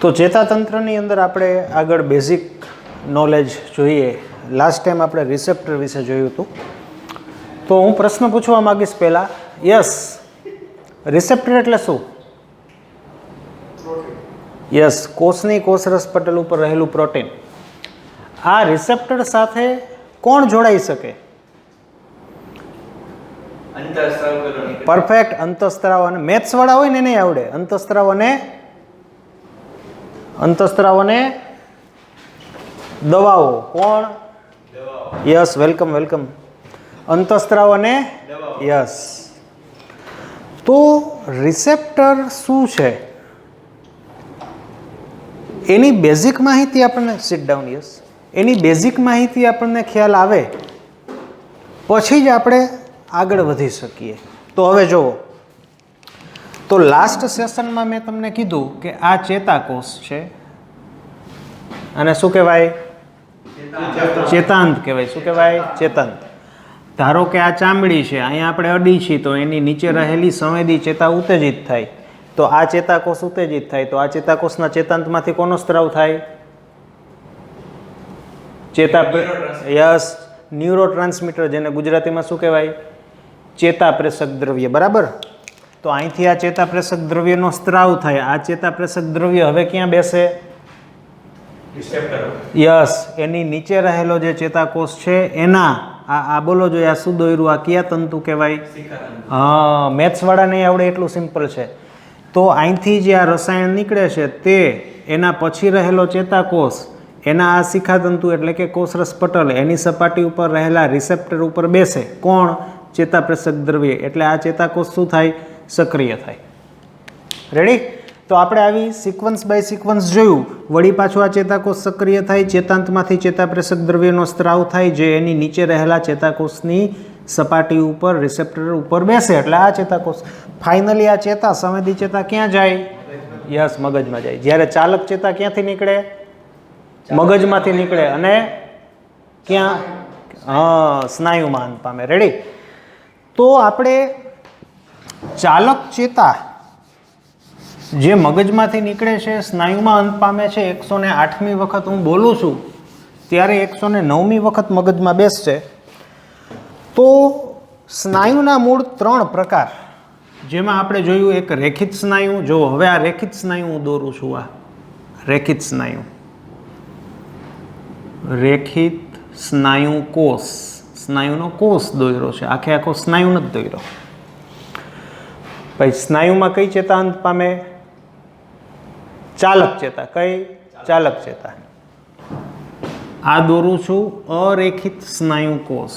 તો ચેતાતંત્રની અંદર આપણે આગળ બેઝિક નોલેજ જોઈએ. લાસ્ટ ટાઈમ આપણે રિસેપ્ટર વિશે જોયું હતું. તો હું પ્રશ્ન પૂછવા માગીશ પહેલાં. યસ, રિસેપ્ટર એટલે શું? યસ, કોષની કોષરસ પટલ ઉપર રહેલું પ્રોટીન. આ રિસેપ્ટર સાથે કોણ જોડાઈ શકે? પરફેક્ટ. અંતઃસ્ત્રાવ અને મેથ્સ વાળા હોય ને નહીં આવડે. અંતઃસ્ત્રાવ અને દવાઓ. કોણ? Yes, welcome welcome. અંતઃસ્ત્રાવ અને યસ. તો રિસેપ્ટર શું છે એની બેઝિક માહિતી આપણને સિટ ડાઉન. યસ, એની બેઝિક માહિતી આપણને ખ્યાલ આવે પછી જ આપણે આગળ વધી શકીએ. તો હવે જુઓ, તો લાસ્ટ સેશનમાં મેં તમને કીધું કે આ ચેતાકોષ છે અને શું કહેવાય? ચેતાંત કહેવાય. શું કહેવાય? ચેતાંત. ધારો કે આ ચામડી છે, અહીંયા આપણે અડી છીએ તો એની નીચે રહેલી સંવેદી ચેતા ઉત્તેજિત થાય, તો આ ચેતાકોષ ઉત્તેજિત થાય, તો આ ચેતાકોષના ચેતાંતમાંથી કોનો સ્ત્રાવ થાય? યસ, ન્યુરોટ્રાન્સમીટર, જેને ગુજરાતીમાં શું કહેવાય? ચેતાપ્રેષક દ્રવ્ય. બરાબર. તો અહીંથી આ ચેતાપ્રેષક દ્રવ્યનો સ્ત્રાવ થાય. આ ચેતાપ્રેષક દ્રવ્ય હવે ક્યાં બેસે? યસ, એની નીચે રહેલો જે ચેતાકોષ છે એના આ બોલો જોઈએ, આ શું દોર્યું? આ કયા તંતુ કહેવાય? હા, મેથ્સ વાળા નહીં આવડે એટલું સિમ્પલ છે. તો અહીંથી જે આ રસાયણ નીકળે છે તે એના પછી રહેલો ચેતાકોષ એના આ શિખાતંતુ એટલે કે કોષરસ પટલ એની સપાટી ઉપર રહેલા રિસેપ્ટર ઉપર બેસે. કોણ? ચેતાપ્રેષક દ્રવ્ય. એટલે આ ચેતાકોષ શું થાય? સક્રિય થાય. રેડી? તો આપણે આવી સિક્વન્સ બાય સિક્વન્સ જોયું. વળી પાછું આ ચેતાકોષ સક્રિય થાય, ચેતાંતમાંથી ચેતાપ્રેષક દ્રવ્યનો સ્ત્રાવ થાય જે એની નીચે રહેલા ચેતાકોષની સપાટી ઉપર રિસેપ્ટર ઉપર બેસે એટલે આ ચેતાકોષ. ફાઇનલી આ ચેતા સંવેદી ચેતા ક્યાં જાય? યસ, મગજમાં જાય. જ્યારે ચાલક ચેતા ક્યાંથી નીકળે? મગજમાંથી નીકળે અને ક્યાં? સ્નાયુમાં અંત પામે. રેડી? તો આપણે ચાલક ચેતા જે મગજમાંથી નીકળે છે, સ્નાયુમાં અંત પામે છે, 108મી વખત હું બોલું છું ત્યારે 109મી વખત મગજમાં બેસશે. તો સ્નાયુના મૂળ 3 પ્રકાર, જેમાં આપણે જોયું એક રેખિત સ્નાયુ. જો હવે આ રેખિત સ્નાયુ હું દોરું છું. આ રેખિત સ્નાયુ, રેખિત સ્નાયુ કોષ, સ્નાયુનો કોષ દોર્યો છે, આખે આખો સ્નાયુ નથી દોર્યો. પછી સ્નાયુમાં કઈ ચેતા અંત પામે? ચાલક ચેતા. કઈ? ચાલક ચેતા. આ દોરું છું અરેખિત સ્નાયુ કોષ.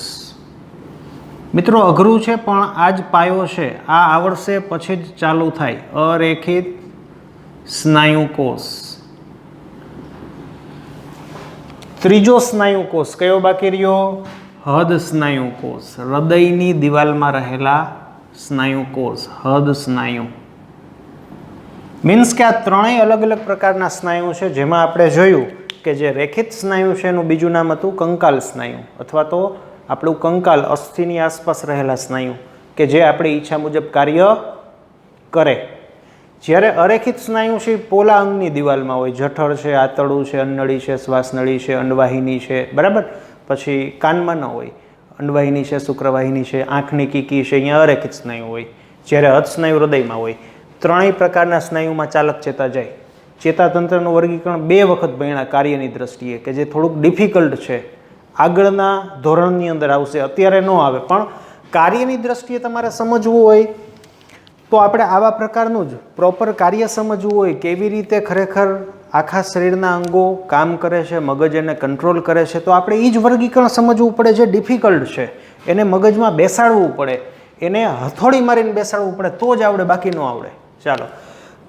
મિત્રો અઘરું છે પણ આ જ પાયો છે. આ આવડશે પછી જ ચાલુ થાય. અરેખિત સ્નાયુ કોષ. ત્રીજો સ્નાયુ કોષ કયો બાકી રહ્યો? હૃદ સ્નાયુ કોષ. હૃદયની દિવાલમાં રહેલા સ્નાયુ કોષ, હૃદ સ્નાયુ. મીન્સ કે આ ત્રણેય અલગ અલગ પ્રકારના સ્નાયુ છે, જેમાં આપણે જોયું કે જે રેખિત સ્નાયુ છે એનું બીજું નામ હતું કંકાલ સ્નાયુ, અથવા તો આપણું કંકાલ, અસ્થિની આસપાસ રહેલા સ્નાયુ કે જે આપણી ઈચ્છા મુજબ કાર્ય કરે. જ્યારે અરેખિત સ્નાયુ છે પોલા અંગની દિવાલમાં હોય. જઠર છે, આંતરડું છે, અન્નળી છે, શ્વાસનળી છે, અંડવાહિની છે. બરાબર? પછી કાનમાં ન હોય. અંડવાહિની છે, શુક્રવાહિની છે, આંખની કીકી છે, અહીંયા અરેખિત સ્નાયુ હોય. જ્યારે હૃદ સ્નાયુ હૃદયમાં હોય. ત્રણેય પ્રકારના સ્નાયુમાં ચાલક ચેતા જાય. ચેતાતંત્રનું વર્ગીકરણ 2 વખત ભણ્યા કાર્યની દ્રષ્ટિએ, કે જે થોડુંક ડિફિકલ્ટ છે. આગળના ધોરણની અંદર આવશે, અત્યારે ન આવે. પણ કાર્યની દ્રષ્ટિએ તમારે સમજવું હોય તો આપણે આવા પ્રકારનું જ પ્રોપર કાર્ય સમજવું હોય, કેવી રીતે ખરેખર આખા શરીરના અંગો કામ કરે છે, મગજ એને કંટ્રોલ કરે છે, તો આપણે એ જ વર્ગીકરણ સમજવું પડે. જે ડિફિકલ્ટ છે એને મગજમાં બેસાડવું પડે, એને હથોડી મારીને બેસાડવું પડે તો જ આવડે, બાકી ન આવડે. ચાલો,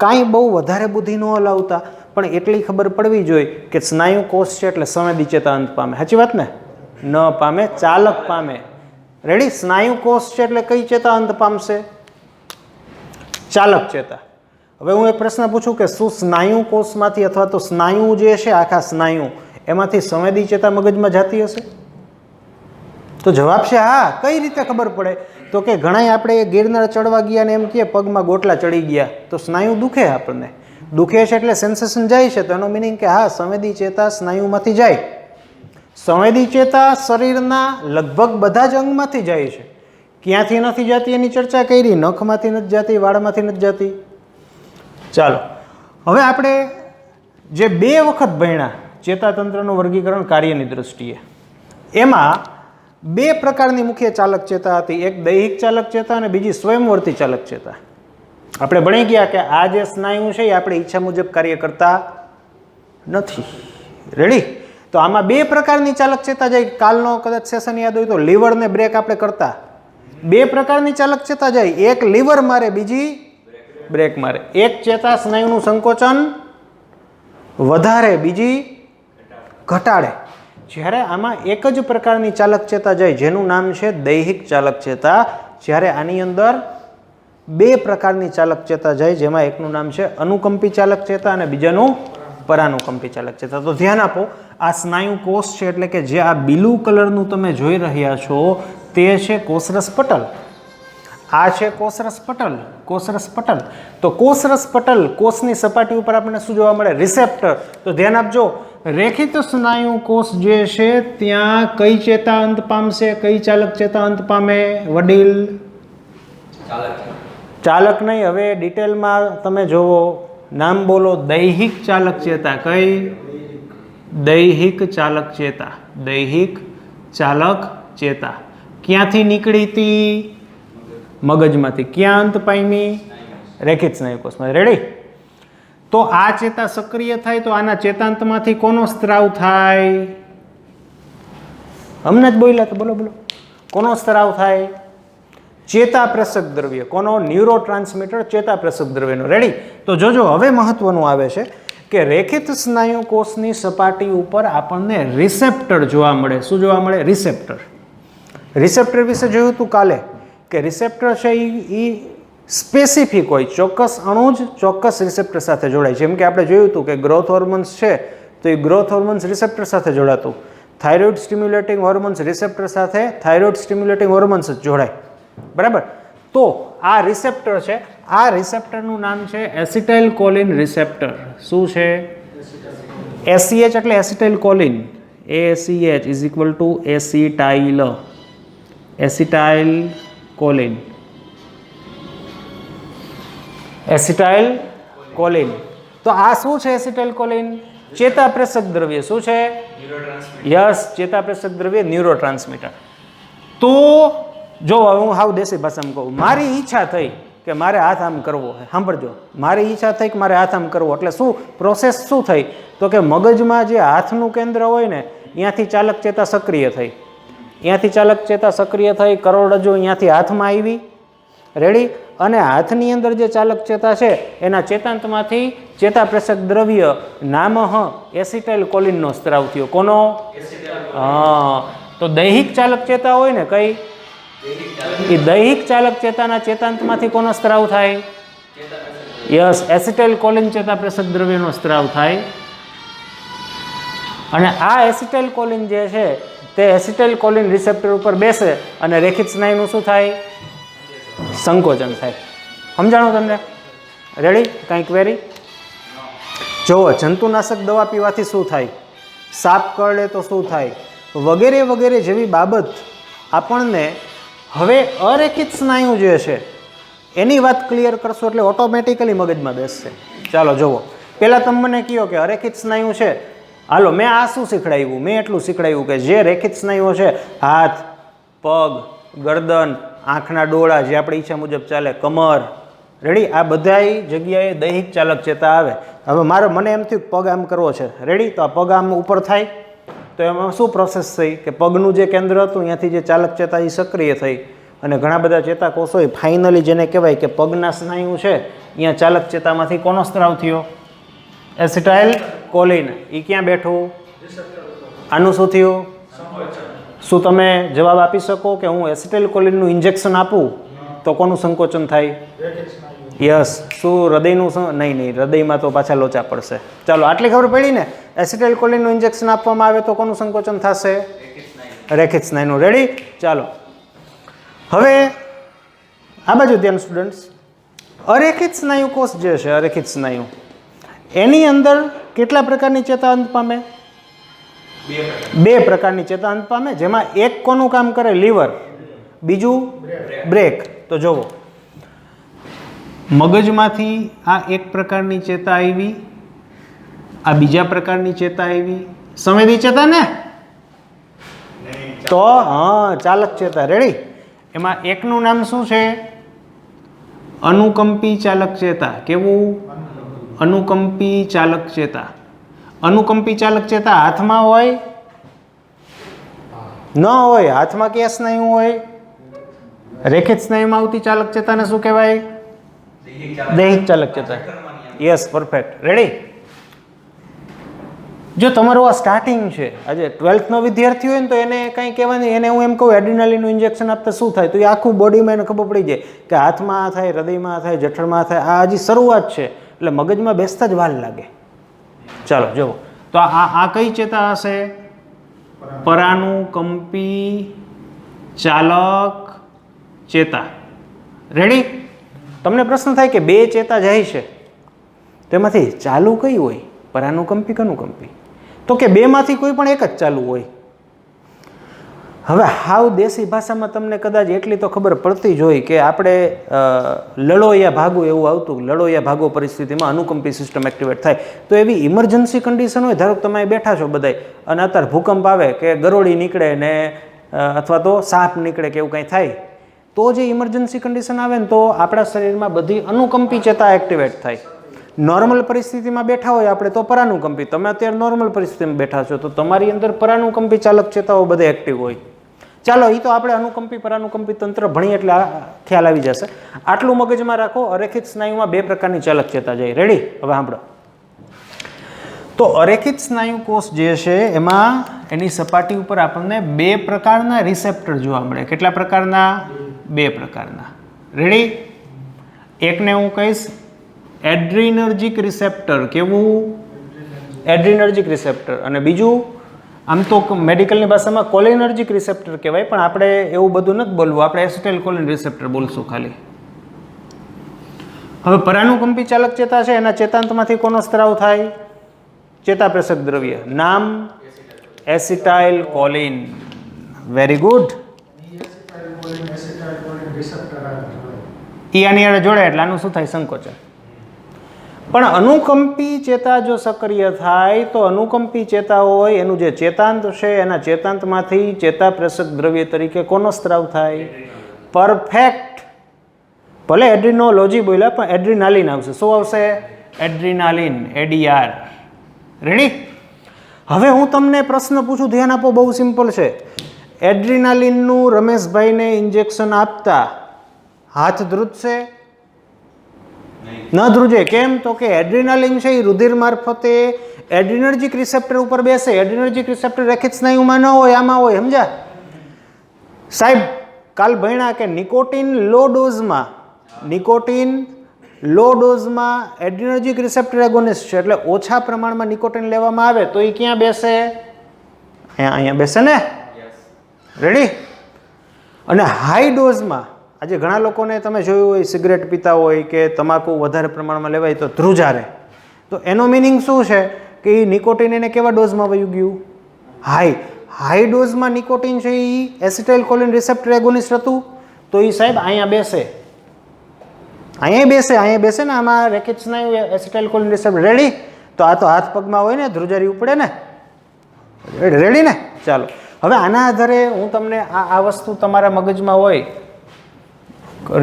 કાંઈ બહુ વધારે બુદ્ધિ ન હલાવતા, પણ એટલી ખબર પડવી જોઈએ કે સ્નાયુ કોષ છે એટલે સંવેદી ચેતા અંત પામે. સાચી વાત ને? ન પામે, ચાલક પામે. રેડી? સ્નાયુ કોષ છે એટલે કઈ ચેતા અંત પામશે? ચાલક ચેતા. હવે હું એક પ્રશ્ન પૂછું કે શું સ્નાયુ કોષમાંથી અથવા તો સ્નાયુ જે છે આખા સ્નાયુ એમાંથી સંવેદી ચેતા મગજમાં જતી હશે? તો જવાબ છે હા. કઈ રીતે ખબર પડે? તો કે ઘણાય આપણે ગિરનાર ચડવા ગયા ને એમ કે પગમાં ગોટલા ચડી ગયા તો સ્નાયુ દુખે આપણને. દુખે છે એટલે સેન્સેશન જાય છે, તો એનો મિનિંગ કે હા સંવેદી ચેતા સ્નાયુમાંથી જાય. સંવેદી ચેતા શરીરના લગભગ બધા જ અંગમાંથી જાય છે. ક્યાંથી નથી જતી એની ચર્ચા કરી, નખમાંથી નથી જતી, વાળમાંથી નથી જતી. ચાલો હવે આપણે જે 2 વખત ભણ્યા ચેતાતંત્રનું વર્ગીકરણ કાર્યની દ્રષ્ટિએ, એમાં 2 પ્રકારની મુખ્ય ચાલક ચેતા હતી. એક દૈહિક ચાલક ચેતા અને બીજી સ્વયંવર્તી ચાલક ચેતા. આપણે ભણી ગયા કે આ જે સ્નાયુ છે એ આપણે ઈચ્છા મુજબ કાર્ય કરતા નથી. રેડી? તો આમાં 2 પ્રકારની ચાલક ચેતા જાય. કાલનો કદાચ સેશન યાદ હોય તો લીવર ને બ્રેક આપણે કરતા. 2 પ્રકારની ચાલક ચેતા જાય. એક લીવર મારે, બીજી બ્રેક મારે. એક ચેતા સ્નાયુનું સંકોચન વધારે, બીજી ઘટાડે. જ્યારે આમાં એક જ પ્રકારની ચાલક ચેતા જાય જેનું નામ છે દૈહિક ચાલક ચેતા. જ્યારે આની અંદર 2 પ્રકારની ચાલક ચેતા જાય, જેમાં એકનું નામ છે અનુકંપી ચાલક ચેતા અને બીજાનું પરાનુકંપી ચાલક ચેતા. તો ધ્યાન આપો, આ સ્નાયુ કોષ છે એટલે કે જે આ બ્લુ કલરનું તમે જોઈ રહ્યા છો તે છે કોષરસ પટલ. આ છે કોષરસ પટલ. કોષરસ પટલ. તો કોષરસ પટલ, કોષની સપાટી ઉપર આપણને શું જોવા મળે? રિસેપ્ટર. તો ધ્યાન આપજો, રેખિત સ્નાયુ કોષ જે છે ત્યાં કઈ ચેતા અંત પામશે? કઈ ચાલક ચેતા અંત પામે? વડીલ ચાલક નહીં, હવે ડિટેલમાં તમે જોવો, નામ બોલો. દૈહિક ચાલક ચેતા. કઈ? દૈહિક ચાલક ચેતા. દૈહિક ચાલક ચેતા ક્યાંથી નીકળી હતી? મગજમાંથી. ક્યાં અંત પામી? રેખિત સ્નાયુ કોષમાં. રેડી? તો આ ચેતા સક્રિય થાય તો આના ચેતાંતમાંથી કોનો સ્ત્રાવ થાય? હમણાં જ બોલ્યા તો બોલો બોલો. કોનો સ્ત્રાવ થાય? ચેતાપ્રેષક દ્રવ્ય. કોનો? ન્યુરો ટ્રાન્સમીટર ચેતાપ્રેષક દ્રવ્યનો. રેડી? તો જોજો, હવે મહત્વનું આવે છે કે રેખિત સ્નાયુ કોષની સપાટી ઉપર આપણને રિસેપ્ટર જોવા મળે. શું જોવા મળે? રિસેપ્ટર. રિસેપ્ટર વિશે જોયું હતું કાલે કે રિસેપ્ટર છે એ સ્પેસિફિક હોય, ચોક્કસ અણુ જ ચોક્કસ રિસેપ્ટર સાથે જોડાય. જેમ કે આપણે જોયું હતું કે ગ્રોથ હોર્મોન્સ છે તો એ ગ્રોથ હોર્મોન્સ રિસેપ્ટર સાથે જોડાતું. થાઇરોઇડ સ્ટિમ્યુલેટિંગ હોર્મોન્સ રિસેપ્ટર સાથે થાઇરોઇડ સ્ટિમ્યુલેટિંગ હોર્મોન્સ જ જોડાય. બરાબર? તો આ રિસેપ્ટર છે. આ રિસેપ્ટરનું નામ છે એસિટાઇલ કોલિન રિસેપ્ટર. શું છે? એસીએચ એટલે acetyl choline. ACH is equal to acetyl. Acetyl choline. Acetyl choline. તો આ શું છે? એસિટાઇલ કોલિન ચેતાપ્રેષક દ્રવ્ય. શું છે? યસ, ચેતાપ્રેષક દ્રવ્ય, ન્યુરો ટ્રાન્સમીટર. તો જો હું હાવ દેશી ભાષામાં કહું, મારી ઈચ્છા થઈ કે મારે હાથ આમ કરવો. સાંભળજો, મારી ઈચ્છા થઈ કે મારે હાથ આમ કરવો એટલે શું પ્રોસેસ શું થઈ? તો કે મગજમાં જે હાથનું કેન્દ્ર હોય ને ત્યાંથી ચાલક ચેતા સક્રિય થઈ. ત્યાંથી ચાલક ચેતા સક્રિય થઈ, કરોડરજ્જુ અહીંયાથી હાથમાં આવી. રેડી? અને હાથની અંદર જે ચાલક ચેતા છે એના ચેતાંતમાંથી ચેતાપ્રેષક દ્રવ્ય નામઃ એસિટાઇલ કોલિનનો સ્ત્રાવ થયો. કોનો? હા. તો દૈહિક ચાલક ચેતા હોય ને, કઈ? એ દૈહિક ચાલક ચેતાના ચેતાંતમાંથી કોનો સ્ત્રાવ થાય? યસ, એસિટાઇલ કોલિન ચેતાપ્રેષક દ્રવ્યનો સ્ત્રાવ થાય. અને આ એસિટાઇલ કોલિન જે છે તે એસિટાઇલ કોલિન રિસેપ્ટર ઉપર બેસે અને રેખિત સ્નાયુનું શું થાય? સંકોચન થાય. સમજાણું તમને? રેડી? કાંઈ ક્વેરી? જુઓ, જંતુનાશક દવા પીવાથી શું થાય? સાપ કરડે તો શું થાય? વગેરે વગેરે જેવી બાબત આપણને હવે અરેખિત સ્નાયુ જે છે એની વાત ક્લિયર કરશો એટલે ઓટોમેટિકલી મગજમાં બેસશે. ચાલો જુઓ, પહેલાં તમે મને કહો કે અરેખિત સ્નાયુ છે. હાલો, મેં આ શું શીખડાવ્યું? મેં એટલું શીખડાવ્યું કે જે રેખિત સ્નાયુઓ છે, હાથ, પગ, ગરદન, આંખના ડોળા, જે આપણી ઈચ્છા મુજબ ચાલે, કમર, રેડી? આ બધાય જગ્યાએ દૈહિક ચાલક ચેતા આવે. હવે મને એમ થયું પગ આમ કરવો છે. રેડી? તો આ પગ આમ ઉપર થાય તો એમાં શું પ્રોસેસ થઈ કે પગનું જે કેન્દ્ર હતું ત્યાંથી જે ચાલક ચેતા એ સક્રિય થઈ અને ઘણા બધા ચેતાકોષો ફાઇનલી જેને કહેવાય કે પગના સ્નાયુ છે અહીંયા ચાલક ચેતામાંથી કોનો સ્ત્રાવ થયો? Acetyl choline. એ ક્યાં બેઠું? આનું શું થયું? શું તમે જવાબ આપી શકો કે હું એસિટાઇલ કોલિનનું ઇન્જેક્શન આપું તો કોનું સંકોચન થાય? યસ. શું હૃદયનું? નહીં, હૃદયમાં તો પાછા લોચા પડશે. ચાલો, આટલી ખબર પડી ને? એસિટાઇલ કોલિનનું ઇન્જેક્શન આપવામાં આવે તો કોનું સંકોચન થશે? રેખિત સ્નાયુનું. રેડી? ચાલો, હવે આ બાજુ ધ્યાન સ્ટુડન્ટ્સ. અરેખિત સ્નાયુ કોષ જે છે, અરેખિત સ્નાયુ, એની અંદર કેટલા પ્રકારની ચેતા અંત પામે? બે પ્રકારની ચેતા અંત પામે, જેમાં એક કોનું કામ કરે? લીવર, બીજું બ્રેક. તો જુઓ, મગજમાંથી આ એક પ્રકારની ચેતા આવી, આ બીજા પ્રકારની ચેતા આવી, સંવેદી ચેતા ને? તો હા, ચાલક ચેતા. રેડી? એમાં એકનું નામ શું છે? અનુકંપી ચાલક ચેતા. કેવું? અનુકંપી ચાલક ચેતા. અનુકંપી ચાલક ચેતા હાથમાં હોય? ન હોય. હાથમાં કયા સ્નાયુ હોય? રેખિત સ્નાયુમાં આવતી ચાલક ચેતાને શું કહેવાય? દૈહિક ચાલક ચેતા. Yes, perfect. રેડી? જો તમારું આ સ્ટાર્ટિંગ છે, આજે 12th નો વિદ્યાર્થી હોય ને તો એને કંઈ કહેવાની, એને હું એમ કહું એડ્રીનાલિનનું ઇન્જેક્શન આપતા શું થાય, તો એ આખું બોડીમાં એને ખબર પડી જાય કે હાથમાં થાય, હૃદયમાં થાય, જઠરમાં થાય. આ હજી શરૂઆત છે, એટલે મગજમાં બેસતા જ વાર લાગે. ચાલો જુઓ, તો આ કઈ ચેતા હશે? પરાનુકંપી ચાલક ચેતા. રેડી? તમને પ્રશ્ન થાય કે બે ચેતા જાય છે, તેમાંથી ચાલુ કઈ હોય? પરાનુકંપી કે અનુકંપી? તો કે બેમાંથી કોઈ પણ એક જ ચાલુ હોય. હવે હાવ દેશી ભાષામાં તમને કદાચ એટલી તો ખબર પડતી જ હોય કે આપણે લડોયા ભાગો એવું આવતું, લડોયા ભાગો પરિસ્થિતિમાં અનુકંપી સિસ્ટમ એક્ટિવેટ થાય. તો એવી ઇમરજન્સી કન્ડિશન હોય, ધારો કે તમે બેઠા છો બધાય અને અત્યારે ભૂકંપ આવે કે ગરોળી નીકળે ને અથવા તો સાપ નીકળે કે એવું કંઈ થાય, તો જે ઇમરજન્સી કન્ડિશન આવે ને તો આપણા શરીરમાં બધી અનુકંપી ચેતા એક્ટિવેટ થાય. નોર્મલ પરિસ્થિતિમાં બેઠા હોય આપણે તો પરાનુકંપી. તમે અત્યારે નોર્મલ પરિસ્થિતિમાં બેઠા છો તો તમારી અંદર પરાનુકંપી ચાલક ચેતાઓ બધે એક્ટિવ હોય. ચાલો, એ તો આપણે અનુકંપી પરાનુકંપી તંત્ર ભણીએ એટલે ખ્યાલ આવી જશે. આટલું મગજમાં રાખો. અરેખિત સ્નાયુમાં બે પ્રકારની ચાલક ચેતા જાય. રેડી? હવે સાંભળો. તો અરેખિત સ્નાયુ કોષ જે છે એમાં એની સપાટી ઉપર આપણને બે પ્રકારના રિસેપ્ટર જોવા મળે. કેટલા પ્રકારના? બે પ્રકારના. રેડી? એકને હું કહીશ એડ્રીનર્જિક રિસેપ્ટર. કેવું? એડ્રીનર્જિક રિસેપ્ટર. અને બીજું આમ તો મેડિકલની ભાષામાં કોલિનર્જિક રિસેપ્ટર કહેવાય, પણ આપણે એવું બધું નથી બોલવું, આપણે એસિટાઇલ કોલિન રિસેપ્ટર બોલશું ખાલી. હવે પરાનુકંપી ચાલક ચેતા છે, એના ચેતાંતમાંથી કોનો સ્ત્રાવ થાય? ચેતાપ્રેષક દ્રવ્ય. નામ? Acetylcholine. Very good. ઈ આની હારે જોડાય એટલે આનું શું થાય? સંકોચન. પણ અનુકંપી ચેતા જો સક્રિય થાય તો અનુકંપી ચેતા હોય એનું જે ચેતાંત છે એના ચેતાંતમાંથી ચેતાપ્રેષક દ્રવ્ય તરીકે કોનો સ્ત્રાવ થાય? પરફેક્ટ. ભલે એડ્રીનોલોજી બોલ્યા પણ એડ્રીનાલિન આવશે. શું આવશે? એડ્રીનાલિન. એડીઆર. રેડી? હવે હું તમને પ્રશ્ન પૂછું, ધ્યાન આપો, બહુ સિમ્પલ છે. એડ્રીનાલિનનું રમેશભાઈને ઇન્જેક્શન આપતા હાથ ધ્રુજશે? ન ધ્રુજે. કેમ? તો કે એડ્રીનાલિન છે એ રુધિર મારફતે એડ્રીનર્જિક રિસેપ્ટર ઉપર બેસે. એડ્રીનર્જિક રિસેપ્ટર રેખિત સ્નાયુમાં ન હોય, આમાં હોય. સમજ્યા સાહેબ? કાલ ભણ્યા કે નિકોટિન લો ડોઝમાં એડ્રીનર્જિક રિસેપ્ટર એગોનિસ્ટ છે, એટલે ઓછા પ્રમાણમાં નિકોટિન લેવામાં આવે તો એ ક્યાં બેસે? અહીંયા બેસે ને. રેડી? અને હાઈ ડોઝમાં આજે ઘણા લોકોને તમે જોયું હોય સિગરેટ પીતા હોય કે તમાકુ વધારે પ્રમાણમાં લેવાય તો ધ્રુજારે. તો એનો મિનિંગ શું છે કે એ નિકોટિન એને કેવા ડોઝમાં વયું ગયું? હાઈ ડોઝમાં નિકોટિન છે એ એસિટાઇલ કોલિન રિસેપ્ટર એગોનિસ્ટ હતું, તો એ સાહેબ અહીંયા બેસે. અહીંયા બેસે ને. આમાં રેખિત સ્નાયુ એસિટાઇલ કોલિન રિસેપ્ટર. રેડી? તો આ તો હાથ પગમાં હોય ને, ધ્રુજારી ઉપડે ને. રેડી ને? ચાલો, હવે આના આધારે હું તમને આ વસ્તુ તમારા મગજમાં હોય,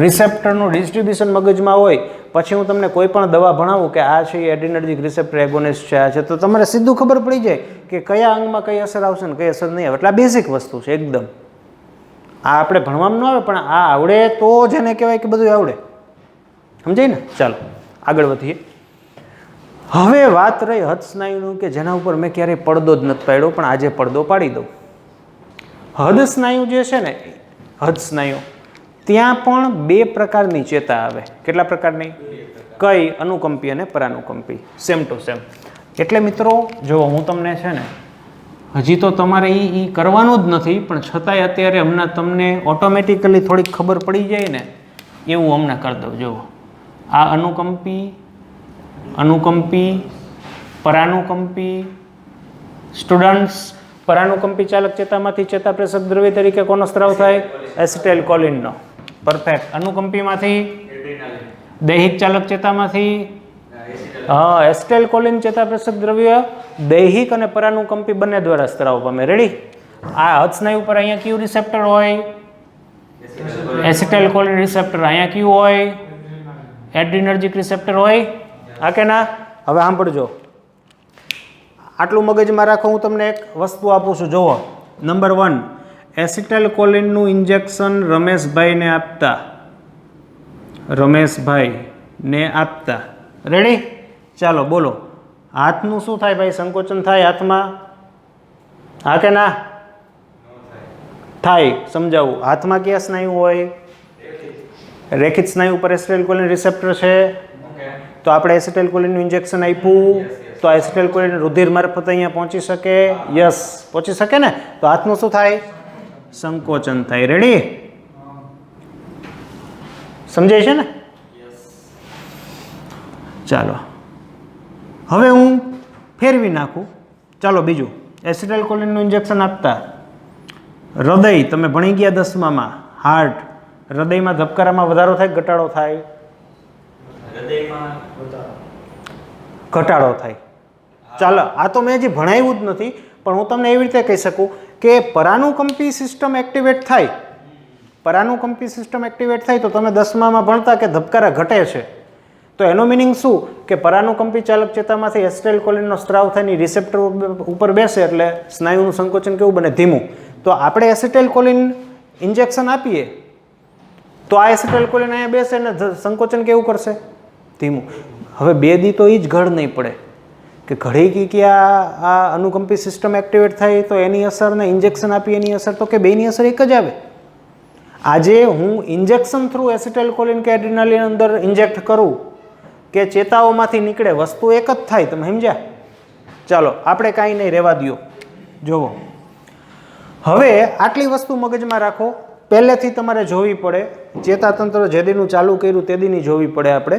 રિસેપ્ટરનું ડિસ્ટ્રીબ્યુશન મગજમાં હોય, પછી હું તમને કોઈ પણ દવા ભણાવું કે આ છે એડ્રીનર્જિક રિસેપ્ટર એગોનિસ્ટ છે, આ છે, તો તમારે સીધું ખબર પડી જાય કે કયા અંગમાં કઈ અસર આવશે ને કઈ અસર નહીં આવે. એટલે આ બેઝિક વસ્તુ છે એકદમ. આ આપણે ભણવામાં ન આવે પણ આ આવડે તો જેને કહેવાય કે બધું આવડે. સમજાય ને? ચાલો આગળ વધીએ. હવે વાત રહી હદ સ્નાયુનું કે જેના ઉપર મેં ક્યારેય પડદો જ નથી પાડ્યો, પણ આજે પડદો પાડી દઉં. હદ સ્નાયુ જે છે ને, હદ સ્નાયુ, ત્યાં પણ બે પ્રકારની ચેતા આવે. કેટલા પ્રકારની? કઈ? અનુકંપી અને પરાનુકંપી. Same to same. એટલે મિત્રો જો હું તમને છે ને, હજી તો તમારે એ કરવાનું જ નથી, પણ છતાંય અત્યારે હમણાં તમને ઓટોમેટિકલી થોડીક ખબર પડી જાય ને એવું હમણાં કરી દઉં. જુઓ, આ અનુકંપી પરાનુકંપી સ્ટુડન્ટ્સ પરાનુકંપી ચાલક ચેતામાંથી ચેતાપ્રેષક દ્રવ્ય તરીકે કોનો સ્ત્રાવ થાય? એસિટાઇલ કોલિનનો. પરફેક્ટ. અનુકંપીમાંથી દૈહિક ચાલક ચેતામાંથી એસિટાઇલ કોલિન ચેતાપ્રેષક દ્રવ્ય દૈહિક અને પરાનુકંપી બંને દ્વારા સ્ત્રાવ પામે. રેડી? આ હૃદસ્નાયુ ઉપર અહીંયા કયું રિસેપ્ટર હોય? Acetyl choline receptor. અહીંયા કયું હોય? એડ્રીનર્જિક રિસેપ્ટર હોય. હા કે ના? હવે સાંભળજો, આટલું મગજમાં રાખો. હું તમને એક વસ્તુ આપું છું, જુઓ. નંબર 1, એસિટાઇલ કોલિનનું ઇન્જેક્શન રમેશભાઈને આપતા. રેડી? ચાલો બોલો, હાથનું શું થાય ભાઈ? સંકોચન થાય હાથમાં? હા કે ના? થાય. સમજાવું. હાથમાં કયા સ્નાયુ હોય? રેખિત સ્નાયુ ઉપર એસિટાઇલ કોલિન રિસેપ્ટર છે. તો આપણે એસિટાઇલ કોલિનનું ઇન્જેક્શન આપ્યું તો એસિટાઇલ કોલિન રુધિર મારફત અહીંયા પહોંચી શકે? યસ, પહોંચી શકે ને. તો હાથનું શું થાય? સંકોચન થાય. રેડી? સમજાય છે ને? ચાલો હવે હું ફેરવી નાખું. ચાલો બીજું, એસિટાઇલ કોલિનનું ઇન્જેક્શન આપતા હૃદય, તમે ભણી ગયા 10માં, હાર્ટ, હૃદયમાં ધબકારામાં વધારો થાય ઘટાડો થાય? ઘટાડો થાય. ચાલો, આ તો મેં હજી ભણાવ્યું જ નથી, પણ હું તમને એવી રીતે કહી શકું કે પરાનુકંપી સિસ્ટમ એક્ટિવેટ થાય. પરાનુકંપી સિસ્ટમ એક્ટિવેટ થાય તો તમે 10માં ભણતા કે ધબકારા ઘટે છે, તો એનો મિનિંગ શું કે પરાનુકંપી ચાલક ચેતામાંથી એસિટાઇલ કોલિનનો સ્ત્રાવ થઈને રિસેપ્ટર ઉપર બેસે એટલે સ્નાયુનું સંકોચન કેવું બને? ધીમું. તો આપણે એસિટાઇલ કોલિન ઇન્જેક્શન આપીએ તો આ એસિટાઇલ કોલિન અહીંયા બેસે ને સંકોચન કેવું કરશે? ધીમું. હવે 2 દી તો એ જ ઘડ નહીં પડે કે ઘડી કે આ અનુકંપી સિસ્ટમ એક્ટિવેટ થાય તો એની અસર ને ઇન્જેક્શન આપી એની અસર, તો કે બેની અસર એક જ આવે. આજે હું ઇન્જેક્શન થ્રુ એસિટાઇલ કોલિન કે એડ્રીનાલિન અંદર ઇન્જેક્ટ કરું કે ચેતાઓમાંથી નીકળે, વસ્તુ એક જ થાય. તમે સમજ્યા? ચાલો આપણે કાંઈ નહીં, રહેવા દો. જુઓ, હવે આટલી વસ્તુ મગજમાં રાખો. પહેલેથી તમારે જોવી પડે, ચેતાતંત્ર જે દીનું ચાલુ કર્યું તે દીની જોવી પડે આપણે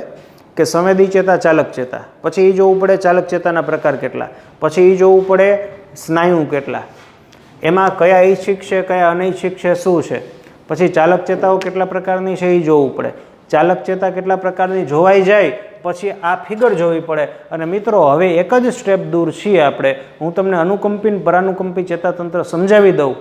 કે સંવેદી ચેતા, ચાલક ચેતા. પછી એ જોવું પડે ચાલક ચેતાના પ્રકાર કેટલા. પછી એ જોવું પડે સ્નાયુ કેટલા, એમાં કયા ઐચ્છિક છે કયા અનૈચ્છિક છે, શું છે. પછી ચાલક ચેતાઓ કેટલા પ્રકારની છે એ જોવું પડે. ચાલક ચેતા કેટલા પ્રકારની જોવાઈ જાય પછી આ ફિગર જોવી પડે. અને મિત્રો હવે એક જ સ્ટેપ દૂર છીએ આપણે. હું તમને અનુકંપી પરાનુકંપી ચેતાતંત્ર સમજાવી દઉં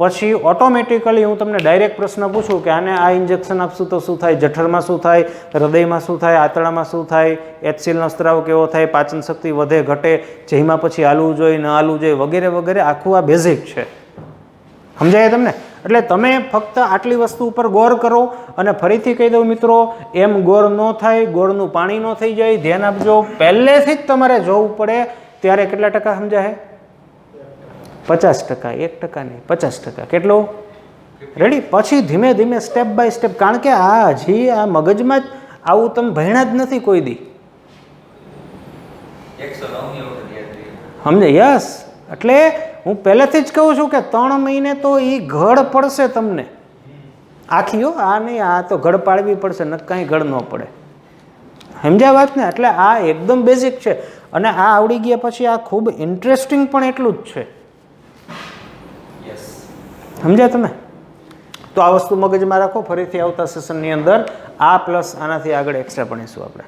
પછી ઓટોમેટિકલી હું તમને ડાયરેક્ટ પ્રશ્ન પૂછું કે આને આ ઇન્જેક્શન આપશું તો શું થાય? જઠરમાં શું થાય? હૃદયમાં શું થાય? આંતરડામાં શું થાય? એચસીએલનો સ્ત્રાવ કેવો થાય? પાચન શક્તિ વધે ઘટે? જેમાં પછી હાલવું જોઈએ ન હાલવું જોઈએ વગેરે વગેરે. આખું આ બેઝિક છે. સમજાય તમને? એટલે તમે ફક્ત આટલી વસ્તુ ઉપર ગૌર કરો. અને ફરીથી કહી દઉં મિત્રો, એમ ગૌર ન થાય, ગોળનું પાણી ન થઈ જાય. ધ્યાન આપજો, પહેલેથી જ તમારે જોવું પડે. ત્યારે કેટલા ટકા સમજાય? 50%. 1% નહીં, 50%. કેટલું? રેડી? પછી ધીમે ધીમે સ્ટેપ બાય સ્ટેપ, કારણ કે આ હજી આ મગજમાં જ આવું તમે ભણ્યા જ નથી કોઈ દી. સમજે? યસ. એટલે હું પહેલેથી જ કહું છું કે 3 મહિને તો એ ઘડ પડશે તમને આખી. હો, આ નહીં, આ તો ઘડ પાડવી પડશે, ન કાંઈ ઘડ ન પડે. સમજ્યા વાત ને? એટલે આ એકદમ બેઝિક છે. અને આ આવડી ગયા પછી આ ખૂબ ઇન્ટરેસ્ટિંગ પણ એટલું જ છે. સમજ્યા તમે? તો આ વસ્તુ મગજમાં રાખો. ફરીથી આવતા સેશનની અંદર આ પ્લસ આનાથી આગળ એક્સ્ટ્રા ભણીશું આપણે.